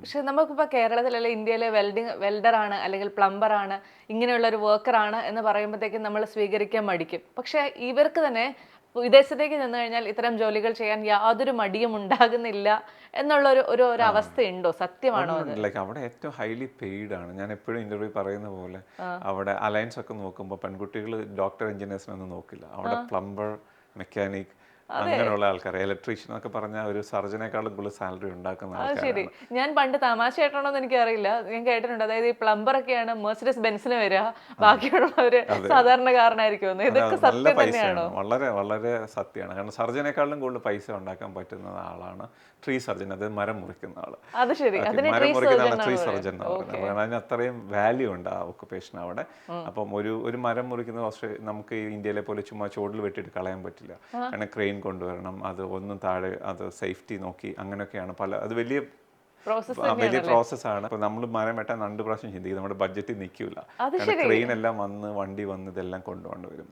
പക്ഷെ നമുക്കിപ്പോൾ കേരളത്തിലല്ലേ ഇന്ത്യയിലെ വെൽഡറാണ് അല്ലെങ്കിൽ പ്ലംബറാണ് ഇങ്ങനെയുള്ള ഒരു വർക്കറാണ് എന്ന് പറയുമ്പോഴത്തേക്കും നമ്മൾ സ്വീകരിക്കാൻ മടിക്കും. പക്ഷെ ഇവർക്ക് തന്നെ വിദേശത്തേക്ക് ചെന്ന് കഴിഞ്ഞാൽ ഇത്തരം ജോലികൾ ചെയ്യാൻ യാതൊരു മടിയും ഉണ്ടാകുന്നില്ല എന്നുള്ള ഒരു അവസ്ഥയുണ്ടോ? സത്യമാണോ അത്? ലൈക്ക് അവിടെ ഏറ്റവും ഹൈലി പെയ്ഡ് ആണ്. ഞാൻ എപ്പോഴും ഇന്റർവ്യൂ പറയുന്ന പോലെ അവിടെ അലയൻസ് ഒക്കെ നോക്കുമ്പോൾ പെൺകുട്ടികൾ ഡോക്ടർ എഞ്ചിനീയേഴ്സിനൊന്നും നോക്കില്ല. അവിടെ പ്ലംബർ, മെക്കാനിക് അങ്ങനെയുള്ള ആൾക്കാർ, ഇലക്ട്രീഷ്യൻ എന്നൊക്കെ പറഞ്ഞാൽ ഒരു സർജനേക്കാളും കൂടുതൽ സാലറി ഉണ്ടാക്കുന്ന അത് ശരി. ആൾക്കാരാണ്. ഞാൻ പണ്ട് തമാശയായിട്ടാണോ എന്ന് എനിക്കറിയില്ല. ഞാൻ കേട്ടിട്ടുണ്ട്. അതായത് ഈ പ്ലംബറൊക്കെയാണ് മെർസിഡസ് ബെൻസിന് വരിക, ബാക്കിയുള്ളവര് സാധാരണക്കാരനായിരിക്കും. ഇതൊക്കെ നല്ല സത്യം പൈസയാണ്, തന്നെയാണോ? വളരെ വളരെ സത്യമാണ്. കാരണം സർജനേക്കാളും കൂടുതൽ പൈസ ഉണ്ടാക്കാൻ പറ്റുന്ന ആളാണ് ട്രീ സർജൻ, അത് മരം മുറിക്കുന്ന ആള്. അത് ശരി. അതിന് ട്രീ മരം മുറിക്കുന്ന സർജൻ ആളെ ട്രീ എന്നാണ് സർജൻ എന്ന് പറയുന്നത്. പറയുന്നത്. ഓക്കെ. കാരണം അതിന് അത്രയും വാല്യൂ ഉണ്ട് ആ ഒക്കുപേഷൻ അവിടെ. അപ്പം ഒരു മരം മുറിക്കുന്നത് നമുക്ക് ഈ ഇന്ത്യയിലെ പോലെ ചുമ്മാ ചോടിൽ വെട്ടിയിട്ട് കളയാൻ പറ്റില്ല. കാരണം ക്രെയിൻ കൊണ്ടുവരണം, അത് ഒന്നും താഴെ, അത് സേഫ്റ്റി നോക്കി, അങ്ങനെയൊക്കെയാണ് അത് വലിയ പ്രോസസ് വലിയ തന്നെയാണല്ലേ? പ്രോസസ്സാണ്. അപ്പോൾ നമ്മൾ മരം വെട്ടാൻ 2 പ്രാവശ്യം ചിന്തിക്കും, നമ്മുടെ ബഡ്ജറ്റിൽ നിൽക്കില്ല. അത് കാരണം ശരി. ക്രെയിൻ എല്ലാം വന്ന്, വണ്ടി വന്ന് ഇതെല്ലാം കൊണ്ടുവരും.